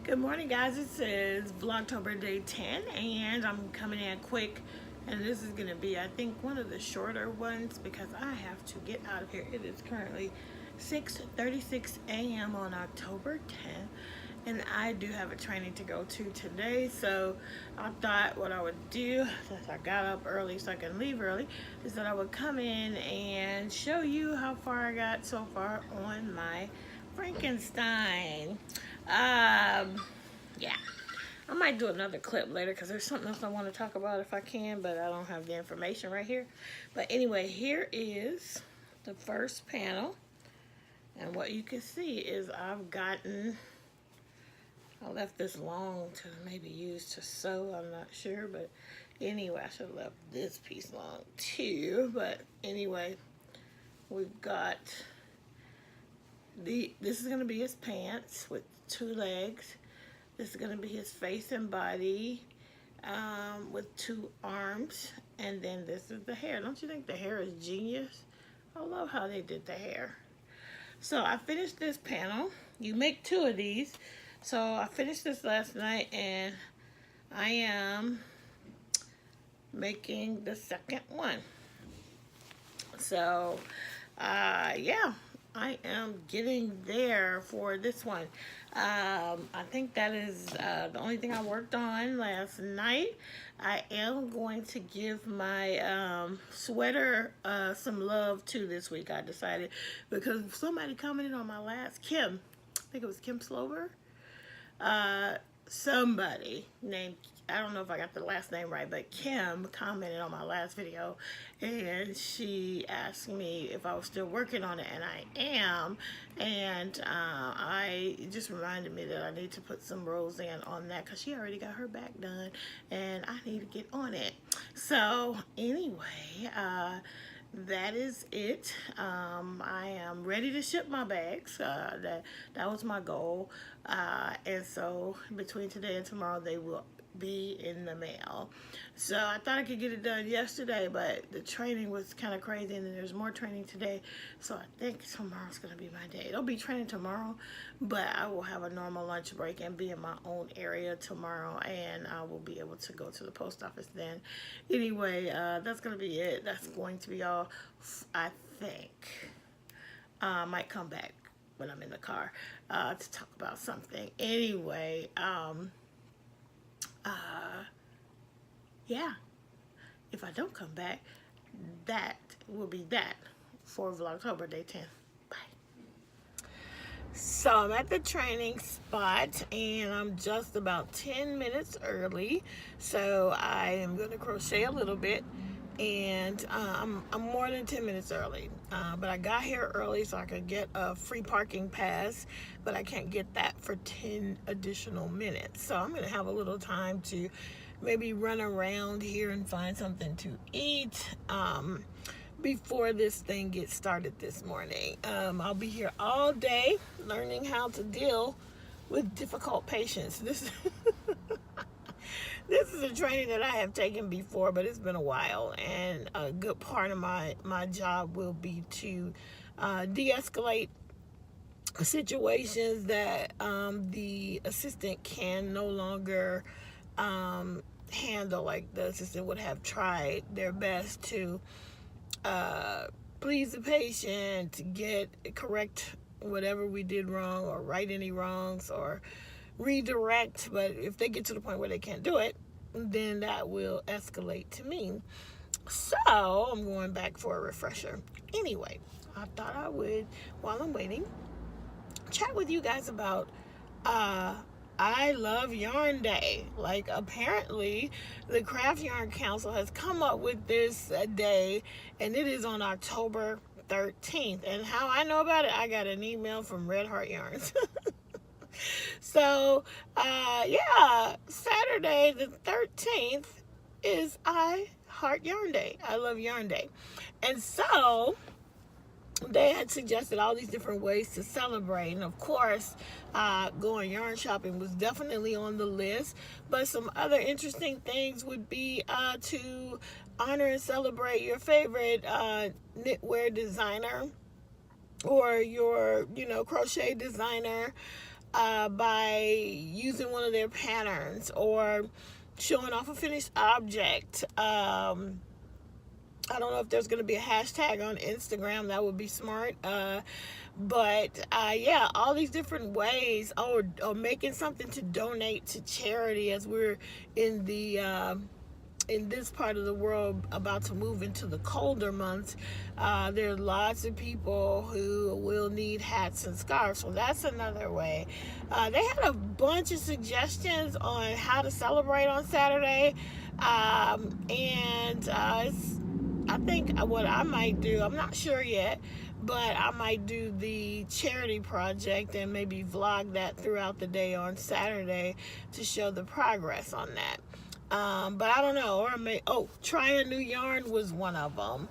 Good morning, guys. It says Vlogtober day 10, and I'm coming in quick. And this is going to be, I think, one of the shorter ones because I have to get out of here. It is currently 6:36 a.m. on October 10th, and I do have a training to go to today. So I thought what I would do, since I got up early so I can leave early, is that I would come in and show you how far I got so far on my Frankenstein. Yeah, I might do another clip later because there's something else I want to talk about if I can, but I don't have the information right here. But anyway, here is the first panel, and what you can see is I left this long to maybe use to sew, I'm not sure, but anyway, I should have left this piece long too. But anyway, we've got this is going to be his pants with 2 legs. This is going to be his face and body with 2 arms. And then this is the hair. Don't you think the hair is genius? I love how they did the hair. So I finished this panel. You make 2 of these. So I finished this last night, and I am making the second one. So, yeah. I am getting there for this one. I think that is the only thing I worked on last night. I am going to give my sweater some love too this week, I decided, because somebody commented on my last, Kim, I think it was Kim Slover, somebody named, I don't know if I got the last name right, but Kim commented on my last video, and she asked me if I was still working on it, and I am, and I just reminded me that I need to put some rows in on that because she already got her back done, and I need to get on it. So anyway, that is it. I am ready to ship my bags. That was my goal, and so between today and tomorrow they will be in the mail. So I thought I could get it done yesterday, but the training was kind of crazy, and then there's more training today, so I think tomorrow's gonna be my day. It'll be training tomorrow, but I will have a normal lunch break and be in my own area tomorrow, and I will be able to go to the post office then. Anyway, that's gonna be it. That's going to be all, I think. I might come back when I'm in the car to talk about something. Anyway, yeah, if I don't come back, that will be that for Vlogtober day 10. Bye. So I'm at the training spot, and I'm just about 10 minutes early, so I am going to crochet a little bit, and I'm more than 10 minutes early, but I got here early so I could get a free parking pass, but I can't get that for 10 additional minutes, so I'm going to have a little time to maybe run around here and find something to eat before this thing gets started this morning. I'll be here all day learning how to deal with difficult patients. This is a training that I have taken before, but it's been a while, and a good part of my job will be to de-escalate situations that the assistant can no longer handle. Like, the assistant would have tried their best to please the patient, correct whatever we did wrong, or right any wrongs, or redirect, but if they get to the point where they can't do it, then that will escalate to me. So I'm going back for a refresher. Anyway, I thought I would, while I'm waiting, chat with you guys about I Love Yarn Day. Like, apparently the Craft Yarn Council has come up with this day, and it is on October 13th. And how I know about it, I got an email from Red Heart Yarns. So yeah, Saturday the 13th is I Heart Yarn Day. I Love Yarn Day. And so they had suggested all these different ways to celebrate, and of course going yarn shopping was definitely on the list, but some other interesting things would be to honor and celebrate your favorite knitwear designer, or your crochet designer, by using one of their patterns or showing off a finished object. I don't know if there's going to be a hashtag on Instagram. That would be smart. But yeah, all these different ways, or making something to donate to charity, as we're in the in this part of the world about to move into the colder months. There are lots of people who will need hats and scarves, so that's another way. They had a bunch of suggestions on how to celebrate on Saturday, and I think what I might do, I'm not sure yet, but I might do the charity project and maybe vlog that throughout the day on Saturday to show the progress on that. But I don't know, or I may, try a new yarn was one of them.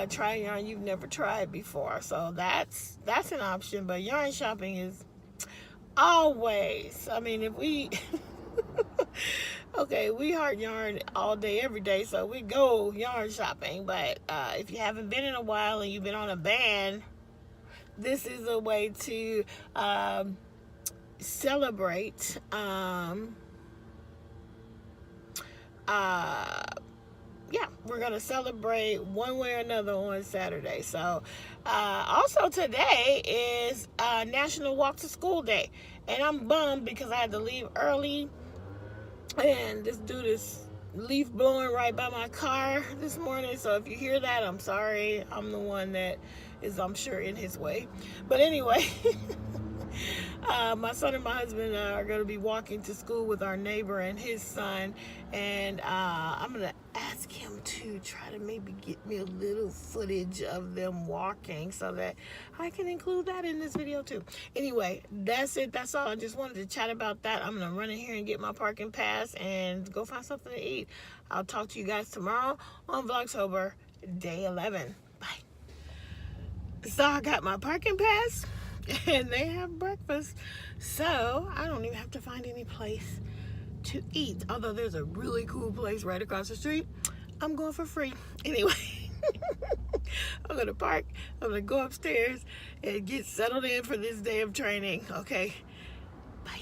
Try a yarn you've never tried before, so that's an option. But yarn shopping is always, I mean, if we okay, we heart yarn all day, every day, so we go yarn shopping. But if you haven't been in a while and you've been on a ban, this is a way to celebrate. Yeah, we're gonna celebrate one way or another on Saturday. So also today is National Walk to School Day, and I'm bummed because I had to leave early, and this dude is leaf blowing right by my car this morning. So if you hear that, I'm sorry. I'm the one that is, I'm sure, in his way. But anyway, my son and my husband are going to be walking to school with our neighbor and his son, and I'm going to ask him to try to maybe get me a little footage of them walking so that I can include that in this video too. Anyway, that's it. That's all. I just wanted to chat about that. I'm going to run in here and get my parking pass and go find something to eat. I'll talk to you guys tomorrow on Vlogtober, day 11. Bye. So I got my parking pass, and they have breakfast, so I don't even have to find any place to eat. Although there's a really cool place right across the street, I'm going for free. Anyway, I'm gonna park, I'm gonna go upstairs and get settled in for this day of training. Okay, bye.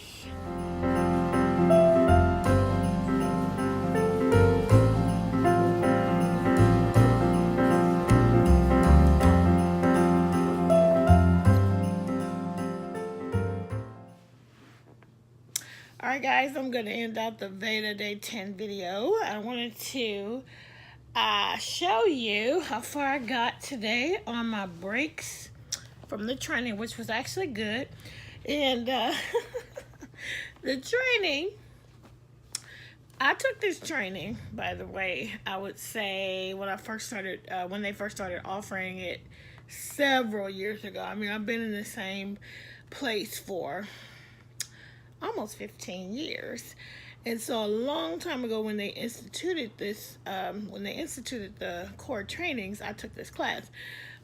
Alright guys, I'm going to end out the Veda Day 10 video. I wanted to show you how far I got today on my breaks from the training, which was actually good. And the training, I took this training, by the way, I would say when I first started, when they first started offering it several years ago. I mean, I've been in the same place for almost 15 years. And so a long time ago when they instituted this, when they instituted the core trainings, I took this class.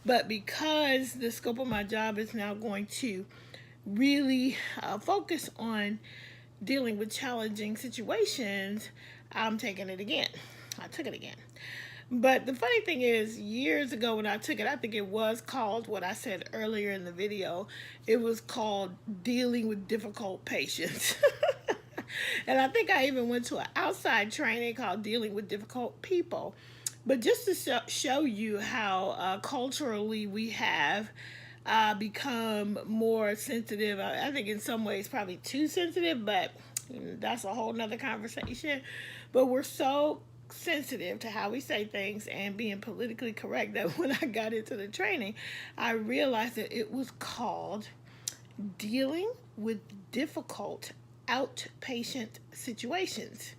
But because the scope of my job is now going to really focus on dealing with challenging situations, I'm taking it again. I took it again. But the funny thing is, years ago when I took it, I think it was called what I said earlier in the video. It was called dealing with difficult patients. And I think I even went to an outside training called dealing with difficult people. But just to show you how culturally we have become more sensitive. I think in some ways probably too sensitive, but that's a whole nother conversation. But we're so sensitive to how we say things and being politically correct that when I got into the training, I realized that it was called dealing with difficult outpatient situations.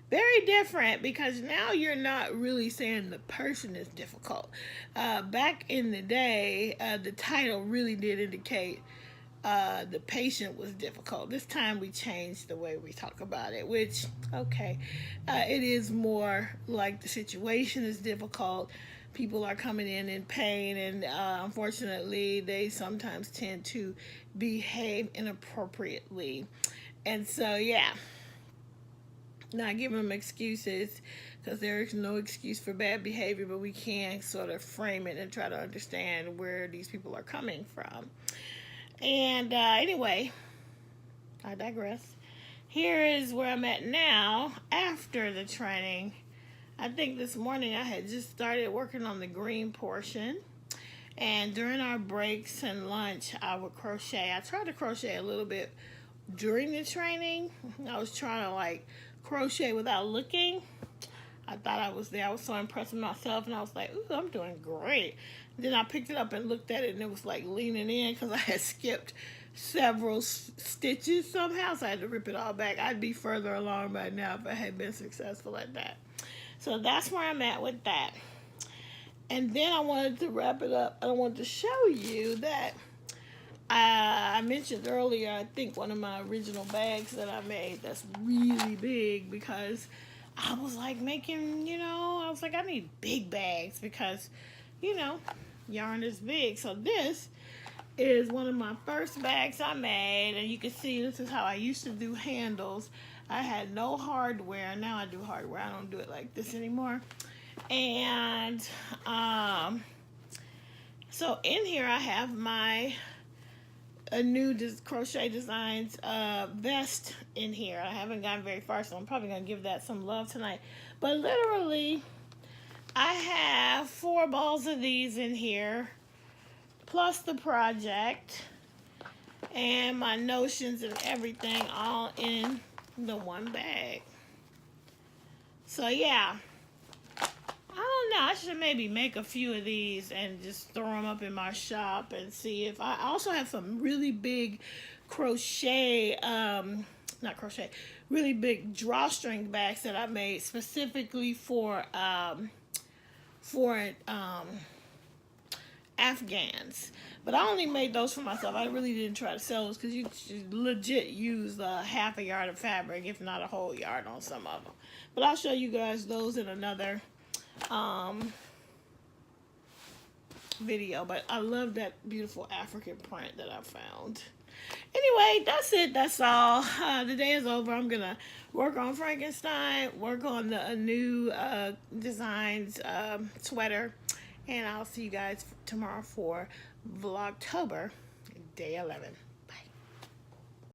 Very different, because now you're not really saying the person is difficult. Back in the day, the title really did indicate the patient was difficult. This time we changed the way we talk about it, which, okay, it is more like the situation is difficult. People are coming in pain, and unfortunately, they sometimes tend to behave inappropriately. And so, yeah, not giving them excuses, because there is no excuse for bad behavior, but we can sort of frame it and try to understand where these people are coming from. And anyway, I digress. Here is where I'm at now after the training. I think this morning I had just started working on the green portion. And during our breaks and lunch, I would crochet. I tried to crochet a little bit during the training. I was trying to like crochet without looking. I thought I was there. I was so impressed with myself, and I was like, ooh, I'm doing great. Then I picked it up and looked at it, and it was like leaning in because I had skipped several stitches somehow, so I had to rip it all back. I'd be further along by now if I had been successful at that. So that's where I'm at with that. And then I wanted to wrap it up. I wanted to show you that I mentioned earlier, I think one of my original bags that I made that's really big, because I was like making, I was like, I need big bags because, yarn is big. So this is one of my first bags I made, and you can see this is how I used to do handles. I had no hardware. Now I do hardware. I don't do it like this anymore. And so in here I have my new crochet designs vest in here. I haven't gotten very far, so I'm probably gonna give that some love tonight. But literally, I have 4 balls of these in here, plus the project and my notions and everything, all in the one bag. So yeah, I don't know, I should maybe make a few of these and just throw them up in my shop and see if I also have some really big crochet, really big drawstring bags that I made specifically for Afghans. But I only made those for myself. I really didn't try to sell those because you legit use half a yard of fabric, if not a whole yard, on some of them. But I'll show you guys those in another video. But I love that beautiful African print that I found. Anyway, that's it. That's all. The day is over. I'm gonna work on Frankenstein, work on the new designs sweater, and I'll see you guys tomorrow for Vlogtober, day 11.